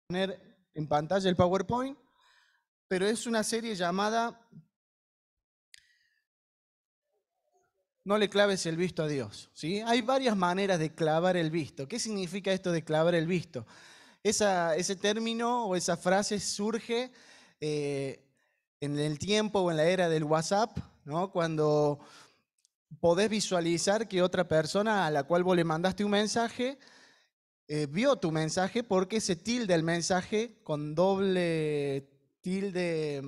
Poner en pantalla el PowerPoint, pero es una serie llamada No le claves el visto a Dios. ¿Sí? Hay varias maneras de clavar el visto. ¿Qué significa esto de clavar el visto? Ese término o esa frase surge eh, en el tiempo o en la era del WhatsApp, ¿no? Cuando podés visualizar que otra persona a la cual vos le mandaste un mensaje vio tu mensaje porque se tilda el mensaje con doble tilde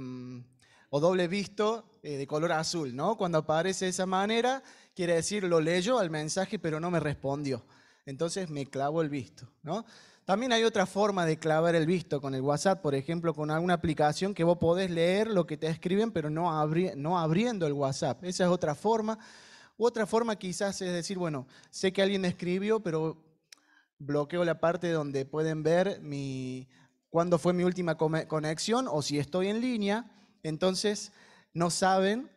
o doble visto de color azul, ¿no? Cuando aparece de esa manera, quiere decir lo leyó al mensaje pero no me respondió. Entonces me clavo el visto, ¿no? También hay otra forma de clavar el visto con el WhatsApp, por ejemplo, con alguna aplicación que vos podés leer lo que te escriben, pero no abriendo el WhatsApp. Esa es otra forma. Otra forma quizás es decir, bueno, sé que alguien escribió, pero bloqueo la parte donde pueden ver cuándo fue mi última conexión o si estoy en línea, entonces no saben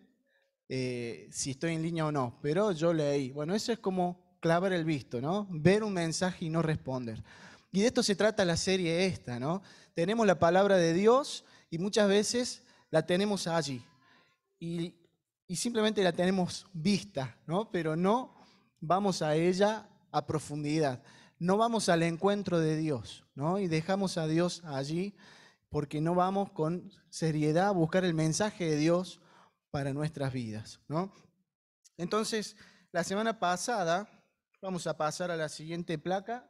si estoy en línea o no, pero yo leí. Bueno, eso es como clavar el visto, ¿no? Ver un mensaje y no responder. Y de esto se trata la serie esta, ¿no? Tenemos la palabra de Dios y muchas veces la tenemos allí y, y simplemente la tenemos vista, ¿no? Pero no vamos a ella a profundidad. No vamos al encuentro de Dios, ¿no? Y dejamos a Dios allí porque no vamos con seriedad a buscar el mensaje de Dios para nuestras vidas, ¿no? Entonces, la semana pasada, vamos a pasar a la siguiente placa.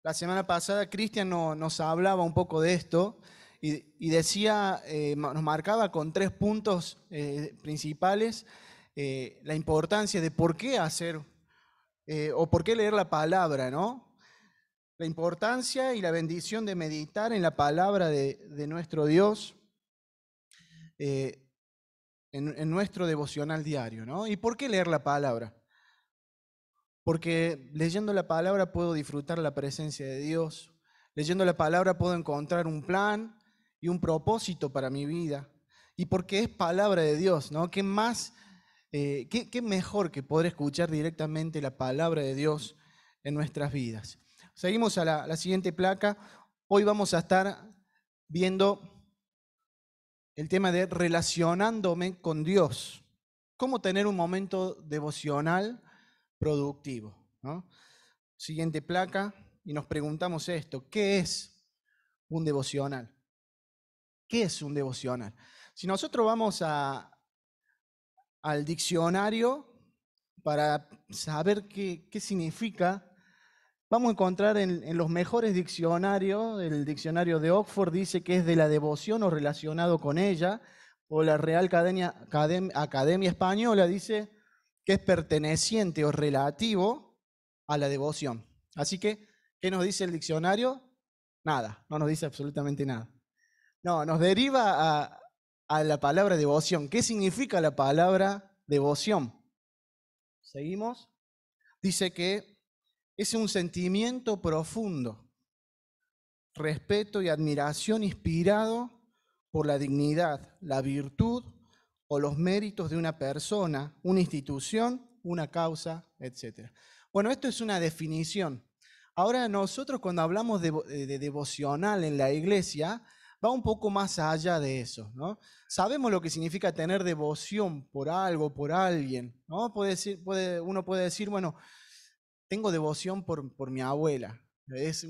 La semana pasada Cristian nos hablaba un poco de esto y decía, nos marcaba con 3 puntos principales la importancia de por qué hacer o por qué leer la palabra, ¿no? La importancia y la bendición de meditar en la palabra de nuestro Dios eh, en nuestro devocional diario, ¿no? ¿Y por qué leer la palabra? Porque leyendo la palabra puedo disfrutar la presencia de Dios. Leyendo la palabra puedo encontrar un plan y un propósito para mi vida. Y porque es palabra de Dios, ¿no? ¿Qué más, qué mejor que poder escuchar directamente la palabra de Dios en nuestras vidas? Seguimos a la siguiente placa. Hoy vamos a estar viendo el tema de relacionándome con Dios. Cómo tener un momento devocional productivo, ¿no? Siguiente placa, y nos preguntamos esto, ¿qué es un devocional? ¿Qué es un devocional? Si nosotros vamos al diccionario para saber qué significa, vamos a encontrar en los mejores diccionarios, el diccionario de Oxford dice que es de la devoción o relacionado con ella, o la Real Academia Española dice que es perteneciente o relativo a la devoción. Así que, ¿qué nos dice el diccionario? Nada, no nos dice absolutamente nada. No, nos deriva a la palabra devoción. ¿Qué significa la palabra devoción? Seguimos. Dice que es un sentimiento profundo, respeto y admiración inspirado por la dignidad, la virtud o los méritos de una persona, una institución, una causa, etc. Bueno, esto es una definición. Ahora nosotros cuando hablamos de devocional en la iglesia, va un poco más allá de eso, ¿no? Sabemos lo que significa tener devoción por algo, por alguien, ¿no? Uno puede decir, bueno, tengo devoción por mi abuela. Es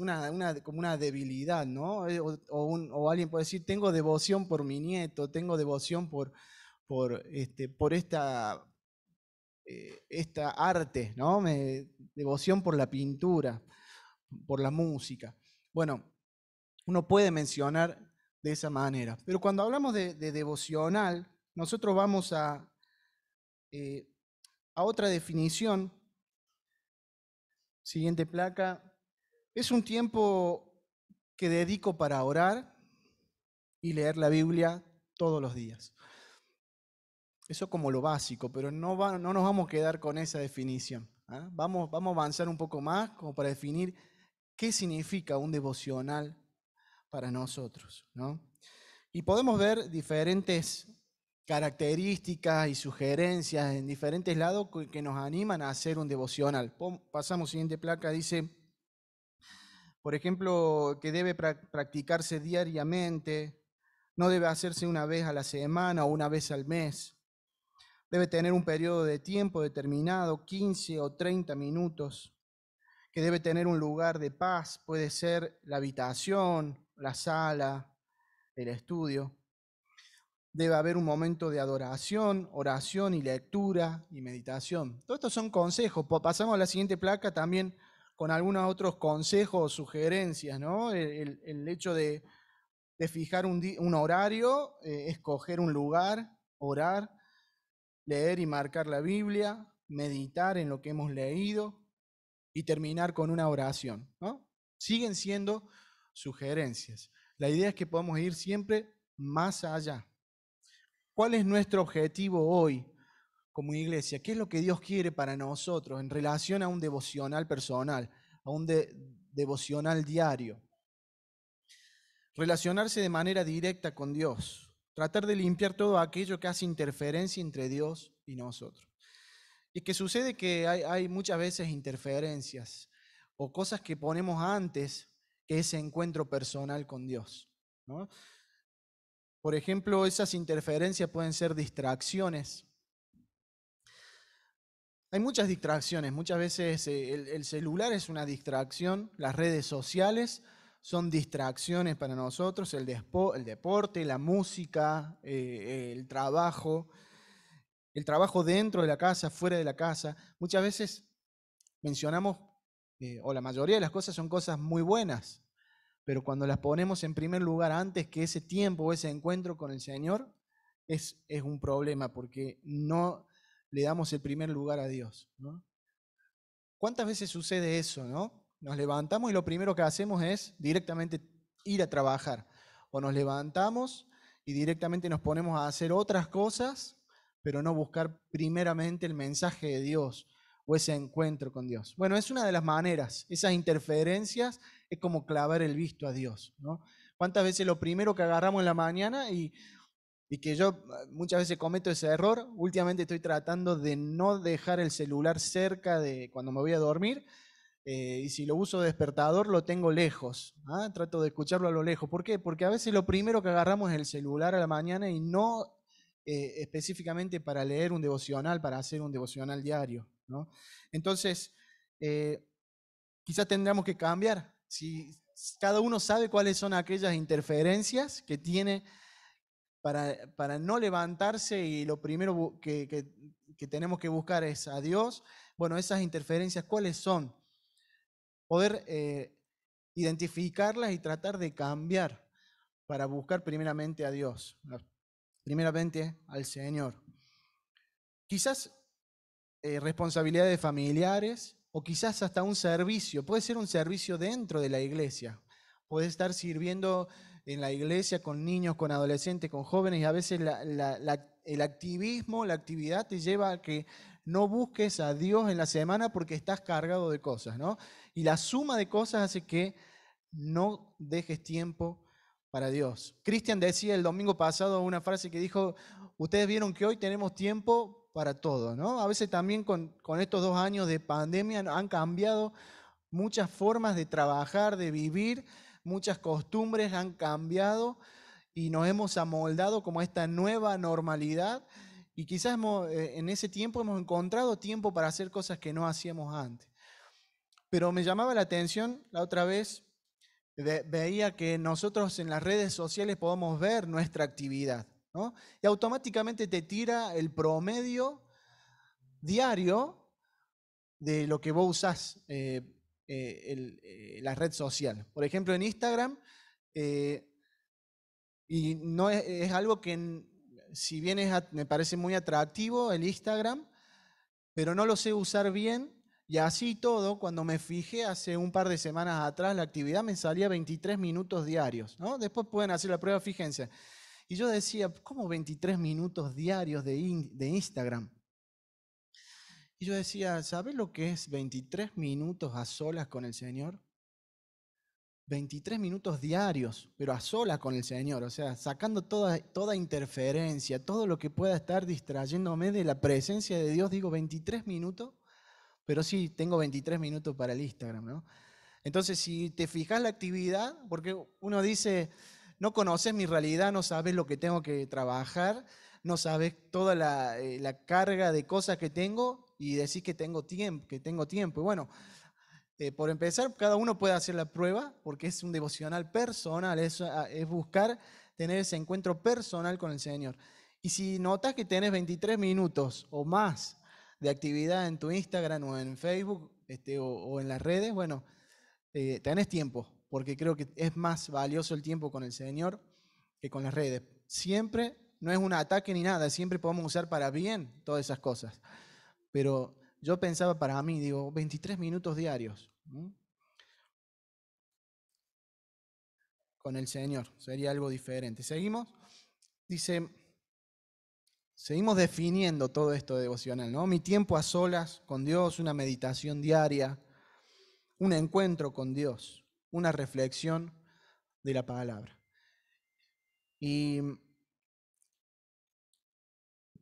como una debilidad, ¿no? O alguien puede decir, tengo devoción por mi nieto, tengo devoción por esta arte, ¿no? Devoción por la pintura, por la música. Bueno, uno puede mencionar de esa manera. Pero cuando hablamos de devocional, nosotros vamos eh, a otra definición. Siguiente placa. Es un tiempo que dedico para orar y leer la Biblia todos los días. Eso como lo básico, pero no nos vamos a quedar con esa definición. ¿Ah? Vamos a avanzar un poco más como para definir qué significa un devocional para nosotros, ¿no? Y podemos ver diferentes características y sugerencias en diferentes lados que nos animan a hacer un devocional. Pasamos siguiente placa, dice, Por ejemplo, que debe practicarse diariamente, no debe hacerse una vez a la semana o una vez al mes. Debe tener un periodo de tiempo determinado, 15 o 30 minutos, que debe tener un lugar de paz, puede ser la habitación, la sala, el estudio. Debe haber un momento de adoración, oración y lectura y meditación. Todos estos son consejos. Pasamos a la siguiente placa también con algunos otros consejos o sugerencias, ¿no? El hecho de fijar un horario, escoger un lugar, orar, leer y marcar la Biblia, meditar en lo que hemos leído y terminar con una oración, ¿no? Siguen siendo sugerencias. La idea es que podamos ir siempre más allá. ¿Cuál es nuestro objetivo hoy como iglesia? ¿Qué es lo que Dios quiere para nosotros en relación a un devocional personal, a un devocional diario? Relacionarse de manera directa con Dios, tratar de limpiar todo aquello que hace interferencia entre Dios y nosotros. Y que sucede que hay muchas veces interferencias o cosas que ponemos antes que ese encuentro personal con Dios, ¿no? Por ejemplo, esas interferencias pueden ser distracciones. Hay muchas distracciones, muchas veces el celular es una distracción, las redes sociales son distracciones para nosotros, el deporte, la música, el trabajo dentro de la casa, fuera de la casa. Muchas veces mencionamos, o la mayoría de las cosas son cosas muy buenas, pero cuando las ponemos en primer lugar antes que ese tiempo o ese encuentro con el Señor, es un problema porque no le damos el primer lugar a Dios, ¿no? ¿Cuántas veces sucede eso, no? Nos levantamos y lo primero que hacemos es directamente ir a trabajar. O nos levantamos y directamente nos ponemos a hacer otras cosas, pero no buscar primeramente el mensaje de Dios o ese encuentro con Dios. Bueno, es una de las maneras. Esas interferencias es como clavar el visto a Dios, ¿no? ¿Cuántas veces lo primero que agarramos en la mañana y que yo muchas veces cometo ese error? Últimamente estoy tratando de no dejar el celular cerca de cuando me voy a dormir, y si lo uso de despertador lo tengo lejos, ¿ah? Trato de escucharlo a lo lejos. ¿Por qué? Porque a veces lo primero que agarramos es el celular a la mañana y no específicamente para leer un devocional, para hacer un devocional diario, ¿no? Entonces, quizás tendríamos que cambiar. Si cada uno sabe cuáles son aquellas interferencias que tiene para no levantarse y lo primero que tenemos que buscar es a Dios, bueno, esas interferencias, ¿cuáles son? Poder identificarlas y tratar de cambiar para buscar primeramente a Dios, primeramente al Señor. Quizás responsabilidades familiares o quizás hasta un servicio, puede ser un servicio dentro de la iglesia. Puedes estar sirviendo en la iglesia con niños, con adolescentes, con jóvenes, y a veces el activismo, la actividad te lleva a que no busques a Dios en la semana porque estás cargado de cosas, ¿no? Y la suma de cosas hace que no dejes tiempo para Dios. Cristian decía el domingo pasado una frase que dijo: ustedes vieron que hoy tenemos tiempo para todo, ¿no? A veces también con estos 2 años de pandemia han cambiado muchas formas de trabajar, de vivir, muchas costumbres han cambiado y nos hemos amoldado como a esta nueva normalidad, y quizás en ese tiempo hemos encontrado tiempo para hacer cosas que no hacíamos antes. Pero me llamaba la atención la otra vez, veía que nosotros en las redes sociales podemos ver nuestra actividad, ¿no? Y automáticamente te tira el promedio diario de lo que vos usás, la red social. Por ejemplo, en Instagram, y no es algo que, si bien me parece muy atractivo el Instagram, pero no lo sé usar bien. Y así todo, cuando me fijé hace un par de semanas atrás, la actividad me salía 23 minutos diarios, ¿no? Después pueden hacer la prueba, fíjense. Y yo decía, ¿cómo 23 minutos diarios de Instagram? Y yo decía, ¿sabes lo que es 23 minutos a solas con el Señor? 23 minutos diarios, pero a solas con el Señor, o sea, sacando toda interferencia, todo lo que pueda estar distrayéndome de la presencia de Dios. Digo, 23 minutos, pero sí, tengo 23 minutos para el Instagram, ¿no? Entonces, si te fijas la actividad, porque uno dice, no conoces mi realidad, no sabes lo que tengo que trabajar, no sabes toda la carga de cosas que tengo y decís que tengo tiempo, que tengo tiempo. Y bueno, por empezar, cada uno puede hacer la prueba porque es un devocional personal, es buscar tener ese encuentro personal con el Señor. Y si notas que tenés 23 minutos o más de actividad en tu Instagram o en Facebook o en las redes, bueno, tenés tiempo, porque creo que es más valioso el tiempo con el Señor que con las redes. Siempre, no es un ataque ni nada, siempre podemos usar para bien todas esas cosas. Pero yo pensaba para mí, digo, 23 minutos diarios con el Señor, sería algo diferente. Seguimos, dice, seguimos definiendo todo esto de devocional, ¿no? Mi tiempo a solas con Dios, una meditación diaria, un encuentro con Dios, una reflexión de la palabra. Y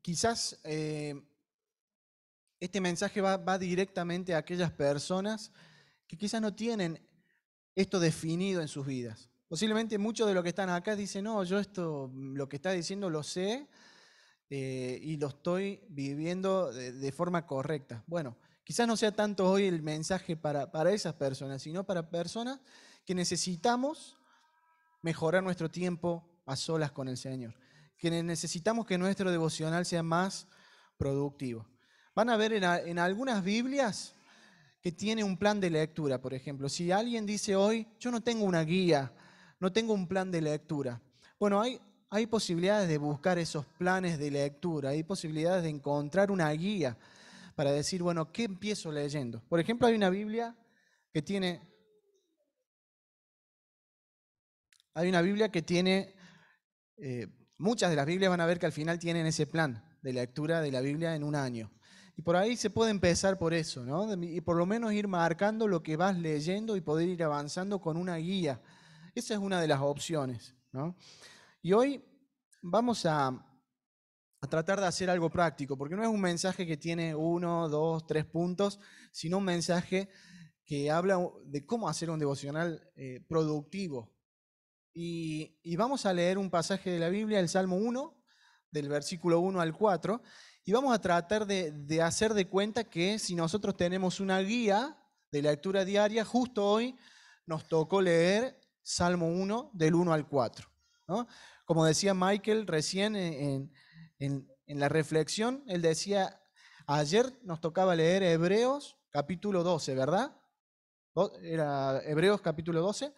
quizás este mensaje va directamente a aquellas personas que quizás no tienen esto definido en sus vidas. Posiblemente muchos de los que están acá dicen, no, yo esto, lo que está diciendo lo sé y lo estoy viviendo de forma correcta. Bueno, quizás no sea tanto hoy el mensaje para esas personas, sino para personas que necesitamos mejorar nuestro tiempo a solas con el Señor, que necesitamos que nuestro devocional sea más productivo. Van a ver en algunas Biblias que tiene un plan de lectura, por ejemplo. Si alguien dice hoy, yo no tengo una guía, no tengo un plan de lectura. Bueno, hay posibilidades de buscar esos planes de lectura, hay posibilidades de encontrar una guía para decir, bueno, ¿qué empiezo leyendo? Por ejemplo, que tiene, hay una Biblia que tiene, muchas de las Biblias van a ver que al final tienen ese plan de lectura de la Biblia en un año. Y por ahí se puede empezar por eso, ¿no? Y por lo menos ir marcando lo que vas leyendo y poder ir avanzando con una guía. Esa es una de las opciones, ¿no? Y hoy vamos a tratar de hacer algo práctico, porque no es un mensaje que tiene 1, 2, 3 puntos, sino un mensaje que habla de cómo hacer un devocional productivo. Y vamos a leer un pasaje de la Biblia, el Salmo 1, del versículo 1 al 4, y vamos a tratar de hacer de cuenta que si nosotros tenemos una guía de lectura diaria, justo hoy nos tocó leer Salmo 1 del 1 al 4, ¿no? Como decía Michael recién en la reflexión, él decía, ayer nos tocaba leer Hebreos capítulo 12, ¿verdad? Era Hebreos capítulo 12.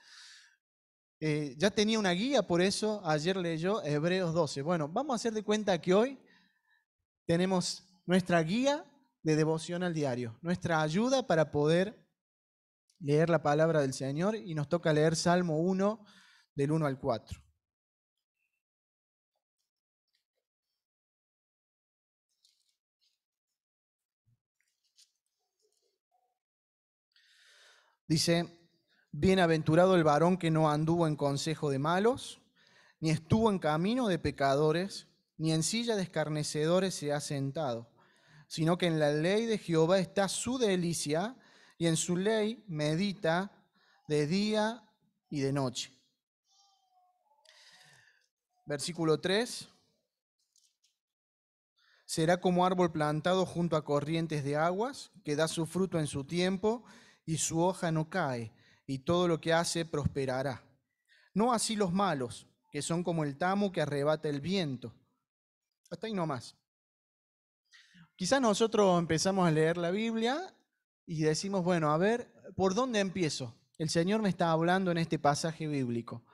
Ya tenía una guía, por eso ayer leyó Hebreos 12. Bueno, vamos a hacer de cuenta que hoy tenemos nuestra guía de devoción al diario, nuestra ayuda para poder leer la palabra del Señor y nos toca leer Salmo 1 del 1 al 4. Dice, bienaventurado el varón que no anduvo en consejo de malos, ni estuvo en camino de pecadores, ni en silla de escarnecedores se ha sentado, sino que en la ley de Jehová está su delicia, y en su ley medita de día y de noche. Versículo 3. Será como árbol plantado junto a corrientes de aguas, que da su fruto en su tiempo, y su hoja no cae, y todo lo que hace prosperará. No así los malos, que son como el tamo que arrebata el viento. Hasta ahí nomás. Quizás nosotros empezamos a leer la Biblia y decimos, bueno, a ver, ¿por dónde empiezo? El Señor me está hablando en este pasaje bíblico.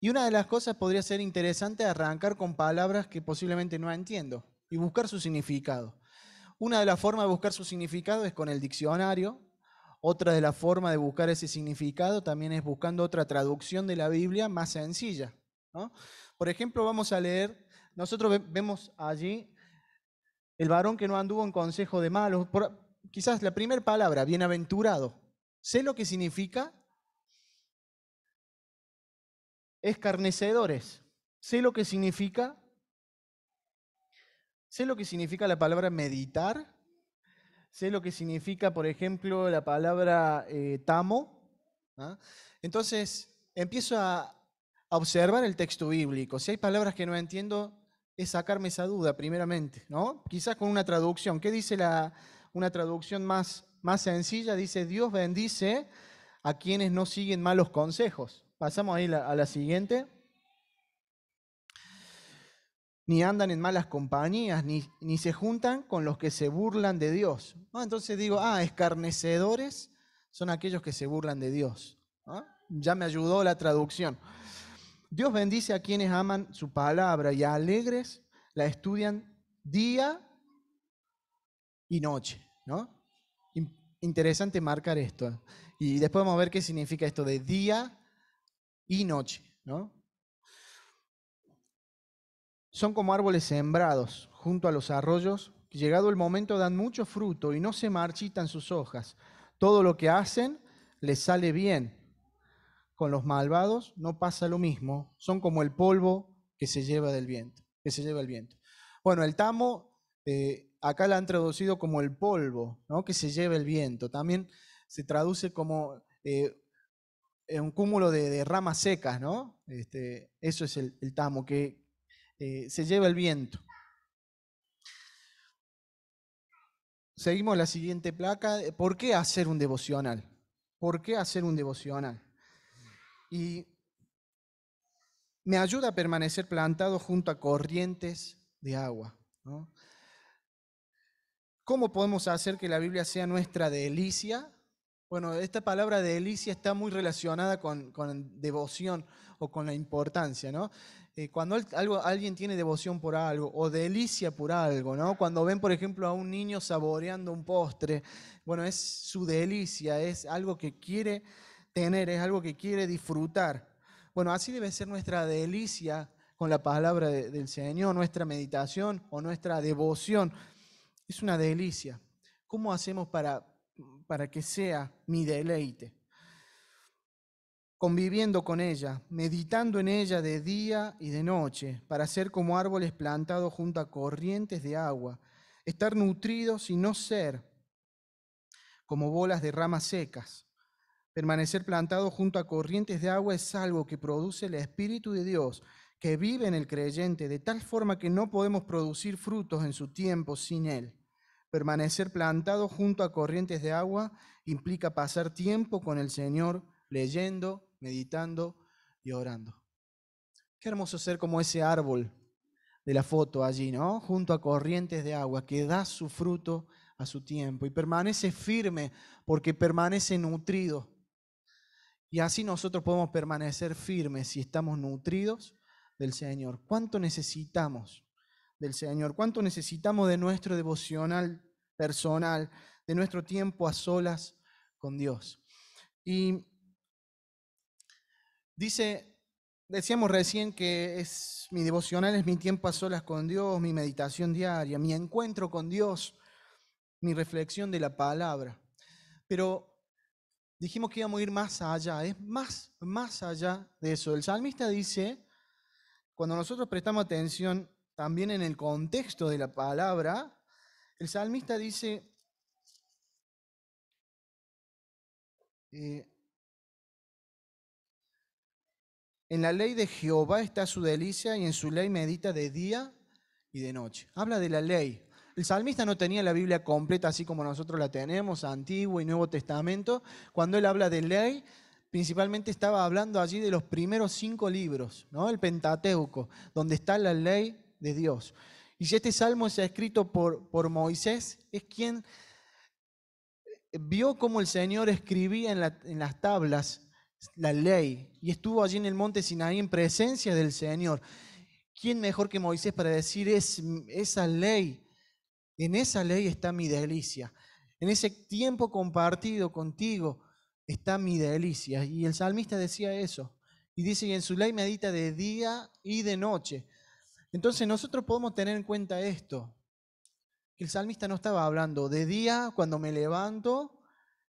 Y una de las cosas podría ser interesante arrancar con palabras que posiblemente no entiendo y buscar su significado. Una de las formas de buscar su significado es con el diccionario. Otra de las formas de buscar ese significado también es buscando otra traducción de la Biblia más sencilla, ¿no? Por ejemplo, vamos a leer, nosotros vemos allí el varón que no anduvo en consejo de malos. Quizás la primera palabra, bienaventurado. ¿Sé lo que significa? Escarnecedores. ¿Sé lo que significa? ¿Sé lo que significa la palabra meditar? ¿Sé lo que significa, por ejemplo, la palabra tamo? ¿ah? Entonces, empiezo a observar el texto bíblico. Si hay palabras que no entiendo, es sacarme esa duda primeramente, ¿no? Quizás con una traducción. ¿Qué dice una traducción más sencilla? Dice, Dios bendice a quienes no siguen malos consejos. Pasamos ahí a la siguiente. Ni andan en malas compañías, ni se juntan con los que se burlan de Dios. ¿No? Entonces digo, escarnecedores son aquellos que se burlan de Dios. ¿No? Ya me ayudó la traducción. Dios bendice a quienes aman su palabra y alegres la estudian día y noche. ¿No? Interesante marcar esto. Y después vamos a ver qué significa esto de día y noche. ¿No? Son como árboles sembrados junto a los arroyos, que llegado el momento dan mucho fruto y no se marchitan sus hojas. Todo lo que hacen les sale bien. Con los malvados no pasa lo mismo. Son como el polvo que se lleva del viento, que se lleva el viento. Bueno, el tamo, acá la han traducido como el polvo, ¿no? Que se lleva el viento. También se traduce como un cúmulo de ramas secas, ¿no? Eso es el tamo, que se lleva el viento. Seguimos la siguiente placa. ¿Por qué hacer un devocional? ¿Por qué hacer un devocional? Y me ayuda a permanecer plantado junto a corrientes de agua, ¿no? ¿Cómo podemos hacer que la Biblia sea nuestra delicia? Bueno, esta palabra delicia está muy relacionada con devoción o con la importancia, ¿no? Cuando alguien tiene devoción por algo o delicia por algo, ¿no? Cuando ven, por ejemplo, a un niño saboreando un postre, bueno, es su delicia, es algo que quiere tener, es algo que quiere disfrutar. Bueno, así debe ser nuestra delicia con la palabra del Señor, nuestra meditación o nuestra devoción. Es una delicia. ¿Cómo hacemos para que sea mi deleite? Conviviendo con ella, meditando en ella de día y de noche, para ser como árboles plantados junto a corrientes de agua, estar nutridos y no ser como bolas de ramas secas. Permanecer plantado junto a corrientes de agua es algo que produce el Espíritu de Dios, que vive en el creyente, de tal forma que no podemos producir frutos en su tiempo sin Él. Permanecer plantado junto a corrientes de agua implica pasar tiempo con el Señor, leyendo, meditando y orando. Qué hermoso ser como ese árbol de la foto allí, ¿no? Junto a corrientes de agua, que da su fruto a su tiempo y permanece firme porque permanece nutrido. Y así nosotros podemos permanecer firmes si estamos nutridos del Señor. ¿Cuánto necesitamos del Señor? ¿Cuánto necesitamos de nuestro devocional personal, de nuestro tiempo a solas con Dios? Y decíamos recién que mi devocional es mi tiempo a solas con Dios, mi meditación diaria, mi encuentro con Dios, mi reflexión de la palabra. Pero dijimos que íbamos a ir más allá, es más allá de eso. El salmista dice, cuando nosotros prestamos atención también en el contexto de la palabra, el salmista dice, en la ley de Jehová está su delicia y en su ley medita de día y de noche. Habla de la ley. El salmista no tenía la Biblia completa así como nosotros la tenemos, Antiguo y Nuevo Testamento. Cuando él habla de ley, principalmente estaba hablando allí de los primeros 5 libros, ¿no? El Pentateuco, donde está la ley de Dios. Y si este salmo es escrito por Moisés, es quien vio cómo el Señor escribía en las tablas la ley y estuvo allí en el monte Sinaí en presencia del Señor. ¿Quién mejor que Moisés para decir esa ley? En esa ley está mi delicia. En ese tiempo compartido contigo está mi delicia. Y el salmista decía eso. Y dice, y en su ley medita de día y de noche. Entonces nosotros podemos tener en cuenta esto. Que el salmista no estaba hablando de día cuando me levanto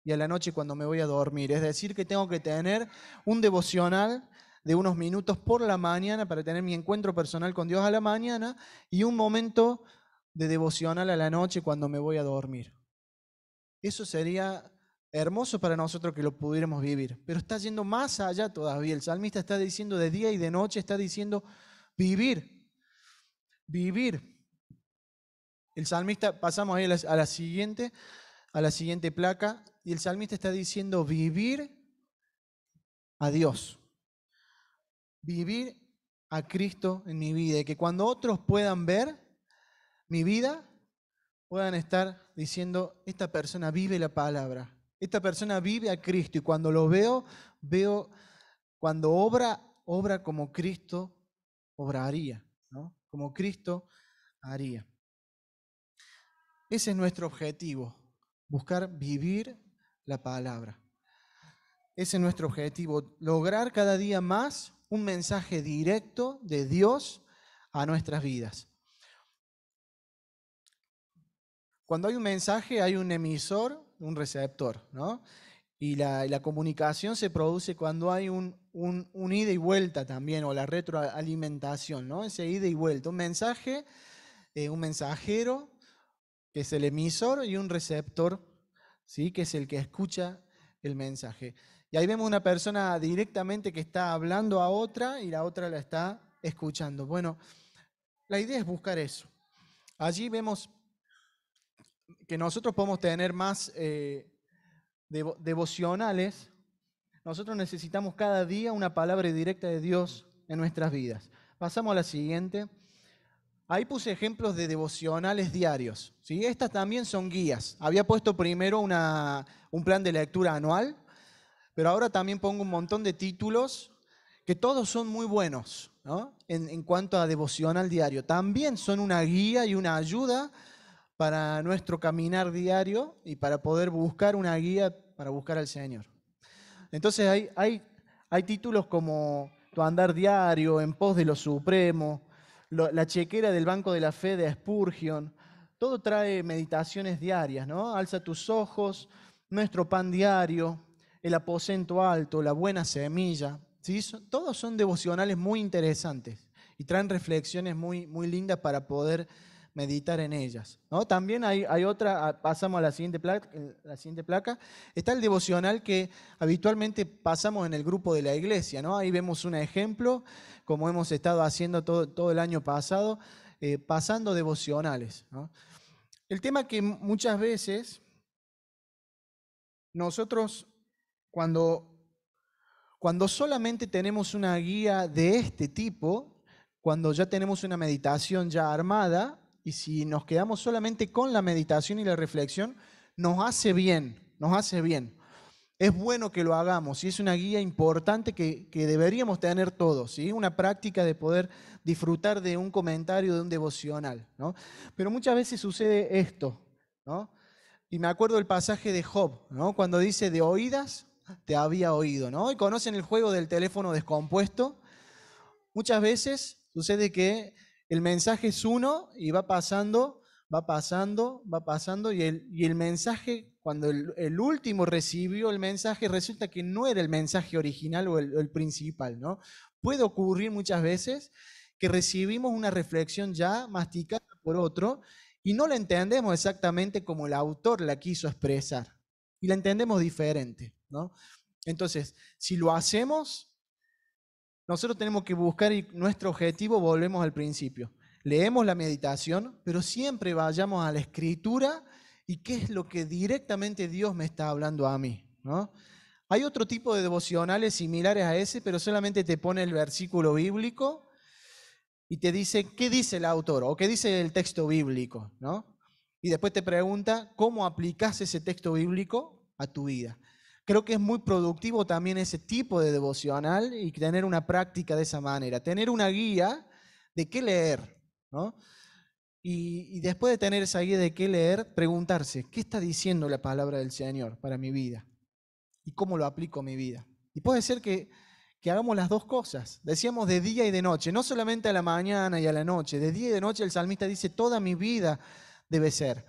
y a la noche cuando me voy a dormir. Es decir, que tengo que tener un devocional de unos minutos por la mañana para tener mi encuentro personal con Dios a la mañana y un momento de devocional a la noche cuando me voy a dormir. Eso sería hermoso para nosotros que lo pudiéramos vivir, pero está yendo más allá todavía. El salmista está diciendo de día y de noche, está diciendo vivir, vivir. El salmista, pasamos ahí a la siguiente placa, y el salmista está diciendo vivir a Dios, vivir a Cristo en mi vida, y que cuando otros puedan ver mi vida, puedan estar diciendo, esta persona vive la palabra, esta persona vive a Cristo, y cuando lo veo, cuando obra como Cristo obraría, ¿no? Como Cristo haría. Ese es nuestro objetivo, buscar vivir la palabra. Ese es nuestro objetivo, lograr cada día más un mensaje directo de Dios a nuestras vidas. Cuando hay un mensaje, hay un emisor, un receptor, ¿no? Y la comunicación se produce cuando hay un ida y vuelta también, o la retroalimentación, ¿no? Ese ida y vuelta. Un mensaje, un mensajero, que es el emisor, y un receptor, ¿sí? Que es el que escucha el mensaje. Y ahí vemos una persona directamente que está hablando a otra y la otra la está escuchando. Bueno, la idea es buscar eso. Allí vemos que nosotros podemos tener más devocionales. Nosotros necesitamos cada día una palabra directa de Dios en nuestras vidas. Pasamos a la siguiente. Ahí puse ejemplos de devocionales diarios, ¿sí? Estas también son guías. Había puesto primero un plan de lectura anual, pero ahora también pongo un montón de títulos que todos son muy buenos, ¿no? En cuanto a devocional diario. También son una guía y una ayuda para nuestro caminar diario y para poder buscar una guía para buscar al Señor. Entonces hay títulos como Tu andar diario, En pos de lo supremo, La chequera del banco de la fe de Spurgeon. Todo trae meditaciones diarias, ¿no? Alza tus ojos, Nuestro pan diario, El aposento alto, La buena semilla. ¿Sí? Todos son devocionales muy interesantes y traen reflexiones muy, muy lindas para poder meditar en ellas, ¿no? También hay otra, pasamos a la siguiente placa, está el devocional que habitualmente pasamos en el grupo de la iglesia, ¿no? Ahí vemos un ejemplo, como hemos estado haciendo todo el año pasado, pasando devocionales, ¿no? El tema que muchas veces nosotros, cuando solamente tenemos una guía de este tipo, cuando ya tenemos una meditación ya armada, y si nos quedamos solamente con la meditación y la reflexión, nos hace bien, nos hace bien. Es bueno que lo hagamos y es una guía importante que deberíamos tener todos, ¿sí? Una práctica de poder disfrutar de un comentario, de un devocional, ¿no? Pero muchas veces sucede esto, ¿no? Y me acuerdo del pasaje de Job, ¿no? Cuando dice, de oídas te había oído, ¿no? Y conocen el juego del teléfono descompuesto. Muchas veces sucede que el mensaje es uno y va pasando, va pasando, va pasando, y el mensaje, cuando el último recibió el mensaje, resulta que no era el mensaje original o el principal, ¿no? Puede ocurrir muchas veces que recibimos una reflexión ya masticada por otro y no la entendemos exactamente como el autor la quiso expresar, y la entendemos diferente, ¿no? Entonces, si lo hacemos, nosotros tenemos que buscar, y nuestro objetivo, volvemos al principio. Leemos la meditación, pero siempre vayamos a la escritura y qué es lo que directamente Dios me está hablando a mí, ¿no? Hay otro tipo de devocionales similares a ese, pero solamente te pone el versículo bíblico y te dice qué dice el autor o qué dice el texto bíblico, ¿no? Y después te pregunta cómo aplicas ese texto bíblico a tu vida. Creo que es muy productivo también ese tipo de devocional y tener una práctica de esa manera, tener una guía de qué leer, ¿no? Y después de tener esa guía de qué leer, preguntarse, ¿qué está diciendo la palabra del Señor para mi vida? ¿Y cómo lo aplico a mi vida? Y puede ser que hagamos las dos cosas. Decíamos de día y de noche, no solamente a la mañana y a la noche. De día y de noche el salmista dice, toda mi vida debe ser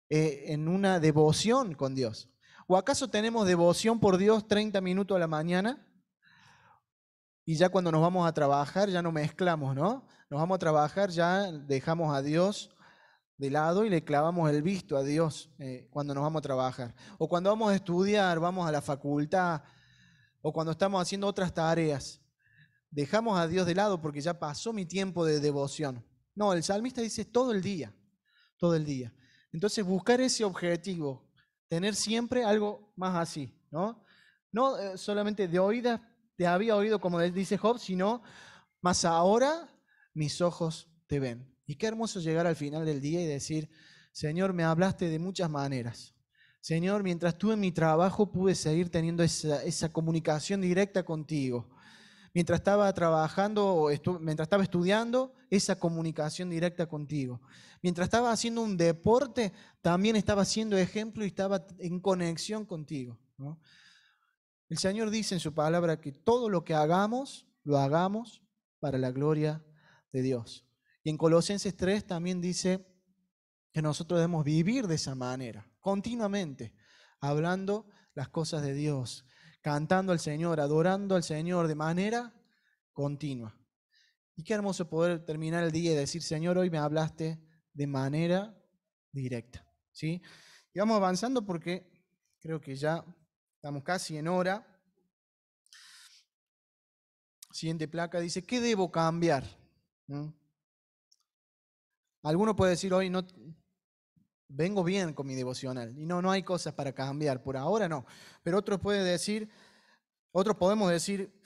en una devoción con Dios. ¿O acaso tenemos devoción por Dios 30 minutos a la mañana? Y ya cuando nos vamos a trabajar ya no mezclamos, ¿no? Nos vamos a trabajar, ya dejamos a Dios de lado y le clavamos el visto a Dios cuando nos vamos a trabajar. O cuando vamos a estudiar, vamos a la facultad, o cuando estamos haciendo otras tareas. Dejamos a Dios de lado porque ya pasó mi tiempo de devoción. No, el salmista dice todo el día, todo el día. Entonces buscar ese objetivo, tener siempre algo más así, ¿no? No solamente de oídas, te había oído como dice Job, sino más ahora mis ojos te ven. Y qué hermoso llegar al final del día y decir, Señor, me hablaste de muchas maneras. Señor, mientras estuve en mi trabajo pude seguir teniendo esa comunicación directa contigo. Mientras estaba trabajando, mientras estaba estudiando, esa comunicación directa contigo. Mientras estaba haciendo un deporte, también estaba haciendo ejemplo y estaba en conexión contigo, ¿no? El Señor dice en su palabra que todo lo que hagamos, lo hagamos para la gloria de Dios. Y en Colosenses 3 también dice que nosotros debemos vivir de esa manera, continuamente, hablando las cosas de Dios, cantando al Señor, adorando al Señor de manera continua. Y qué hermoso poder terminar el día y decir, Señor, hoy me hablaste de manera directa, ¿sí? Y vamos avanzando porque creo que ya estamos casi en hora. Siguiente placa dice, ¿qué debo cambiar? ¿No? Alguno puede decir hoy, no, vengo bien con mi devocional y no hay cosas para cambiar, por ahora no. Pero otros podemos decir,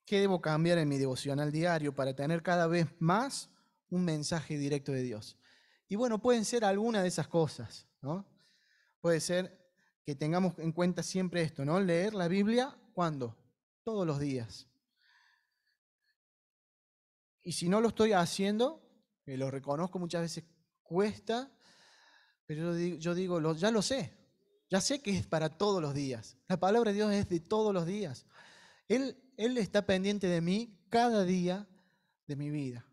¿qué debo cambiar en mi devocional diario para tener cada vez más un mensaje directo de Dios? Y bueno, pueden ser algunas de esas cosas, ¿no? Puede ser que tengamos en cuenta siempre esto, ¿no? Leer la Biblia, ¿cuándo? Todos los días. Y si no lo estoy haciendo, que lo reconozco, muchas veces cuesta, pero yo digo, ya lo sé, ya sé que es para todos los días. La palabra de Dios es de todos los días. Él está pendiente de mí cada día de mi vida.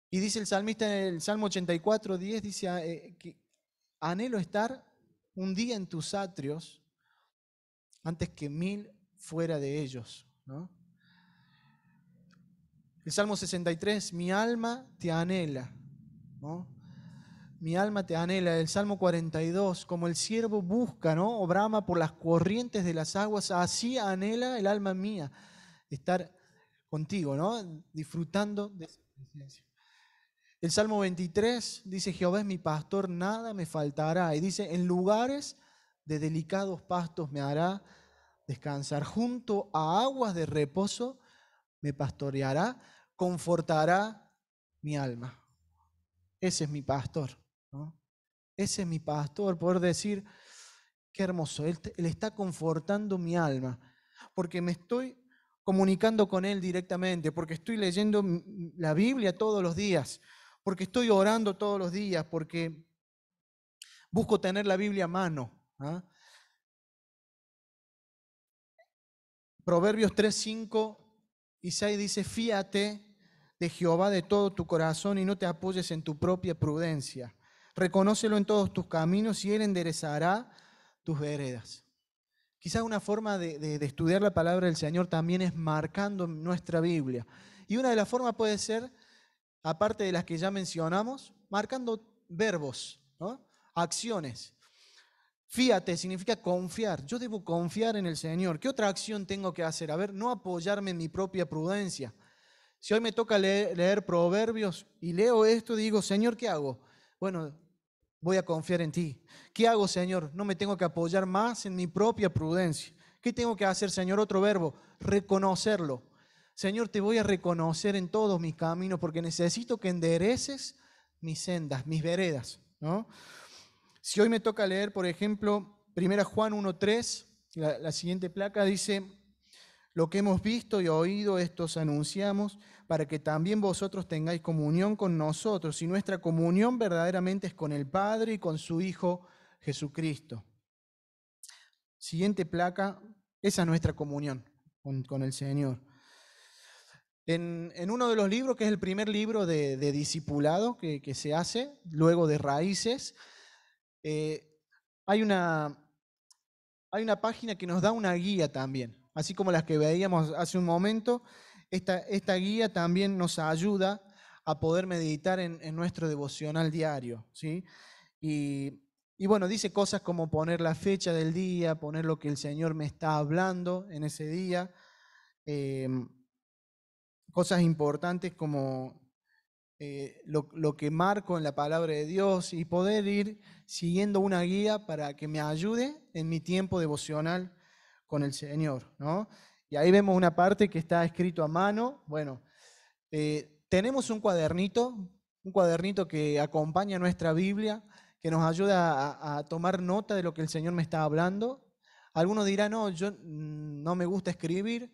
Y dice el salmista en el Salmo 84, 10, dice que anhelo estar un día en tus atrios antes que 1000 fuera de ellos, ¿no? El Salmo 63, mi alma te anhela, ¿no? Mi alma te anhela. El Salmo 42, como el siervo busca, ¿no? O brama por las corrientes de las aguas, así anhela el alma mía estar contigo, ¿no? Disfrutando de esa presencia. El Salmo 23 dice, Jehová es mi pastor, nada me faltará. Y dice, en lugares de delicados pastos me hará descansar. Junto a aguas de reposo me pastoreará, confortará mi alma. Ese es mi pastor, ¿no? Ese es mi pastor, poder decir, qué hermoso, él está confortando mi alma, porque me estoy comunicando con Él directamente, porque estoy leyendo la Biblia todos los días, porque estoy orando todos los días, porque busco tener la Biblia a mano, ¿ah? Proverbios 3, 5 y 6 dice, fíate de Jehová de todo tu corazón y no te apoyes en tu propia prudencia. Reconócelo en todos tus caminos y Él enderezará tus veredas. Quizás una forma de estudiar la palabra del Señor también es marcando nuestra Biblia. Y una de las formas puede ser, aparte de las que ya mencionamos, marcando verbos, ¿no? Acciones. Fíate significa confiar. Yo debo confiar en el Señor. ¿Qué otra acción tengo que hacer? A ver, no apoyarme en mi propia prudencia. Si hoy me toca leer Proverbios y leo esto, digo, Señor, ¿qué hago? Bueno, voy a confiar en ti. ¿Qué hago, Señor? No me tengo que apoyar más en mi propia prudencia. ¿Qué tengo que hacer, Señor? Otro verbo, reconocerlo. Señor, te voy a reconocer en todos mis caminos porque necesito que endereces mis sendas, mis veredas, ¿no? Si hoy me toca leer, por ejemplo, 1 Juan 1:3, la siguiente placa dice, lo que hemos visto y oído, esto os anunciamos, para que también vosotros tengáis comunión con nosotros. Y nuestra comunión verdaderamente es con el Padre y con su Hijo Jesucristo. Siguiente placa, esa es nuestra comunión con el Señor. En uno de los libros, que es el primer libro de discipulado que se hace, luego de Raíces, hay una página que nos da una guía también, así como las que veíamos hace un momento. Esta guía también nos ayuda a poder meditar en nuestro devocional diario, ¿sí? Y bueno, dice cosas como poner la fecha del día, poner lo que el Señor me está hablando en ese día, eh, cosas importantes como lo que marco en la palabra de Dios y poder ir siguiendo una guía para que me ayude en mi tiempo devocional con el Señor, ¿no? Y ahí vemos una parte que está escrito a mano. Bueno, tenemos un cuadernito que acompaña nuestra Biblia, que nos ayuda a tomar nota de lo que el Señor me está hablando. Algunos dirán, no, yo no me gusta escribir,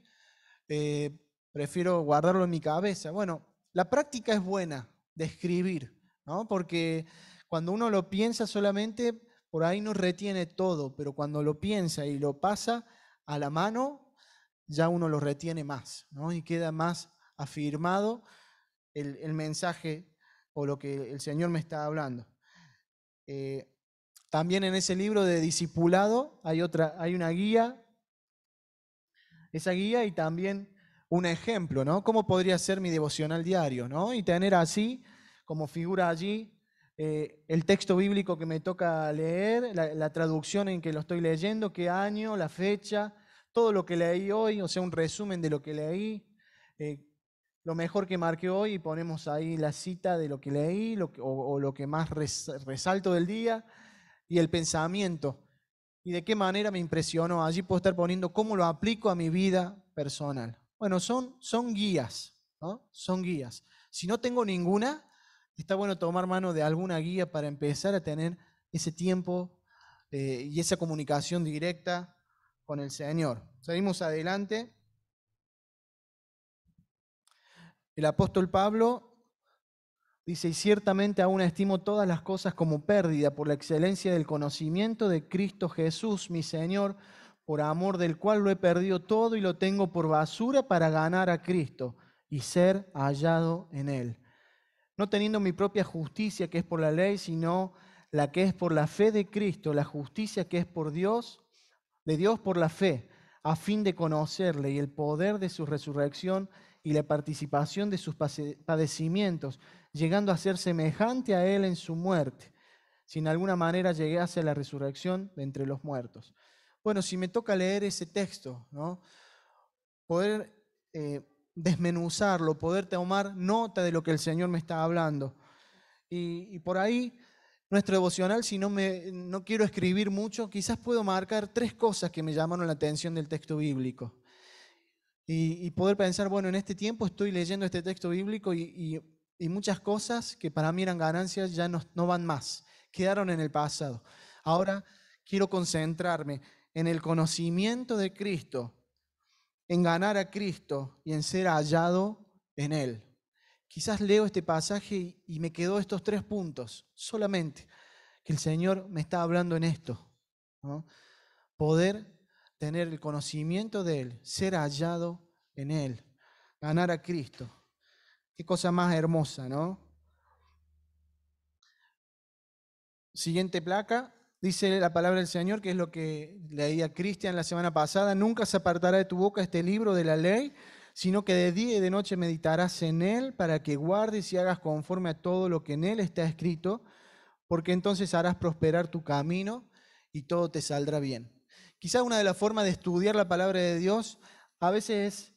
eh, prefiero guardarlo en mi cabeza. Bueno, la práctica es buena de escribir, ¿no? Porque cuando uno lo piensa solamente, por ahí no retiene todo, pero cuando lo piensa y lo pasa a la mano, ya uno lo retiene más, ¿no? Y queda más afirmado el mensaje o lo que el Señor me está hablando. Eh, También en ese libro de discipulado hay una guía, esa guía y también un ejemplo, ¿no? ¿Cómo podría ser mi devocional diario, ¿no? Y tener así, como figura allí, el texto bíblico que me toca leer, la traducción en que lo estoy leyendo, qué año, la fecha, todo lo que leí hoy, o sea, un resumen de lo que leí, eh, lo mejor que marqué hoy y ponemos ahí la cita de lo que leí o lo que más resalto del día y el pensamiento y de qué manera me impresionó. Allí puedo estar poniendo cómo lo aplico a mi vida personal. Bueno, son guías, ¿no? Son guías. Si no tengo ninguna, está bueno tomar mano de alguna guía para empezar a tener ese tiempo y esa comunicación directa con el Señor. Seguimos adelante. El apóstol Pablo dice, y ciertamente aún estimo todas las cosas como pérdida por la excelencia del conocimiento de Cristo Jesús, mi Señor, por amor del cual lo he perdido todo y lo tengo por basura para ganar a Cristo y ser hallado en Él. No teniendo mi propia justicia que es por la ley, sino la que es por la fe de Cristo, la justicia que es por Dios, de Dios por la fe, a fin de conocerle y el poder de su resurrección y la participación de sus padecimientos, llegando a ser semejante a Él en su muerte, si en alguna manera llegase a la resurrección de entre los muertos. Bueno, si me toca leer ese texto, ¿no? Poder desmenuzarlo, poder tomar nota de lo que el Señor me está hablando. Y por ahí, nuestro devocional, si no quiero escribir mucho, quizás puedo marcar 3 cosas que me llamaron la atención del texto bíblico. Y poder pensar, bueno, en este tiempo estoy leyendo este texto bíblico y muchas cosas que para mí eran ganancias ya no van más, quedaron en el pasado. Ahora quiero concentrarme en el conocimiento de Cristo, en ganar a Cristo y en ser hallado en Él. Quizás leo este pasaje y me quedó estos 3 puntos, solamente, que el Señor me está hablando en esto, ¿no? Poder tener el conocimiento de Él, ser hallado en Él, ganar a Cristo. Qué cosa más hermosa, ¿no? Siguiente placa, dice la palabra del Señor, que es lo que leía Cristian la semana pasada, nunca se apartará de tu boca este libro de la ley, sino que de día y de noche meditarás en él para que guardes y hagas conforme a todo lo que en él está escrito, porque entonces harás prosperar tu camino y todo te saldrá bien. Quizás una de las formas de estudiar la palabra de Dios a veces es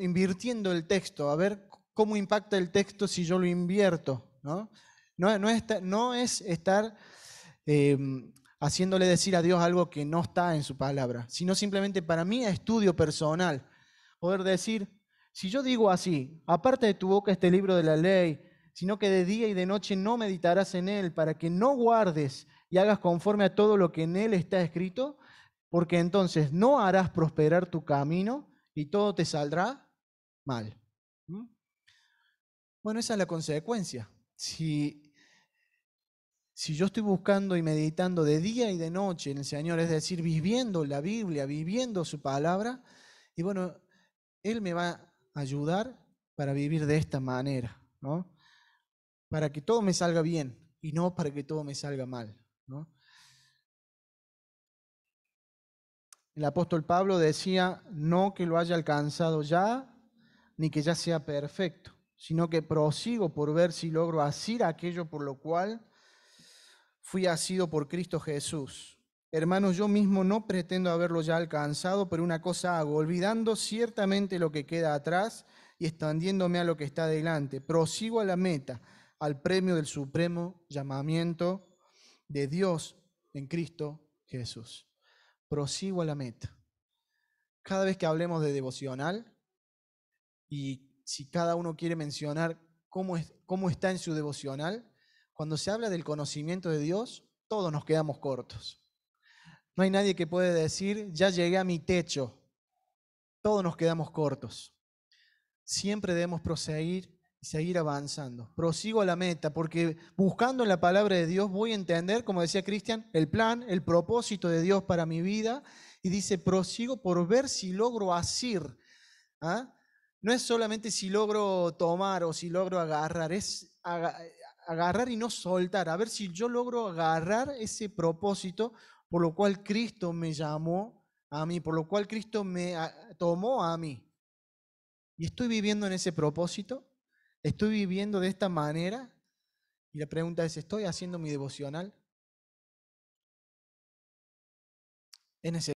invirtiendo el texto, a ver cómo impacta el texto si yo lo invierto, ¿no? No es estar eh, haciéndole decir a Dios algo que no está en su palabra, sino simplemente para mí estudio personal, poder decir, si yo digo así, aparte de tu boca este libro de la ley, sino que de día y de noche no meditarás en él, para que no guardes y hagas conforme a todo lo que en él está escrito, porque entonces no harás prosperar tu camino y todo te saldrá mal. ¿Mm? Bueno, esa es la consecuencia. Si yo estoy buscando y meditando de día y de noche en el Señor, es decir, viviendo la Biblia, viviendo su palabra, y bueno, Él me va a ayudar para vivir de esta manera, ¿no? Para que todo me salga bien y no para que todo me salga mal, ¿no? El apóstol Pablo decía, no que lo haya alcanzado ya, ni que ya sea perfecto. sino que prosigo por ver si logro asir aquello por lo cual fui asido por Cristo Jesús. Hermanos, yo mismo no pretendo haberlo ya alcanzado, pero una cosa hago, olvidando ciertamente lo que queda atrás y extendiéndome a lo que está delante. Prosigo a la meta, al premio del supremo llamamiento de Dios en Cristo Jesús. Prosigo a la meta. Cada vez que hablemos de devocional, y si cada uno quiere mencionar cómo está en su devocional, cuando se habla del conocimiento de Dios, todos nos quedamos cortos. No hay nadie que pueda decir, ya llegué a mi techo. Todos nos quedamos cortos. Siempre debemos proseguir y seguir avanzando. Prosigo a la meta, porque buscando en la palabra de Dios voy a entender, como decía Cristian, el plan, el propósito de Dios para mi vida. Y dice, prosigo por ver si logro asir. ¿Ah? No es solamente si logro tomar o si logro agarrar, es agarrar y no soltar. A ver si yo logro agarrar ese propósito por lo cual Cristo me llamó a mí, por lo cual Cristo me tomó a mí. ¿Y estoy viviendo en ese propósito? ¿Estoy viviendo de esta manera? Y la pregunta es, ¿estoy haciendo mi devocional? Es necesario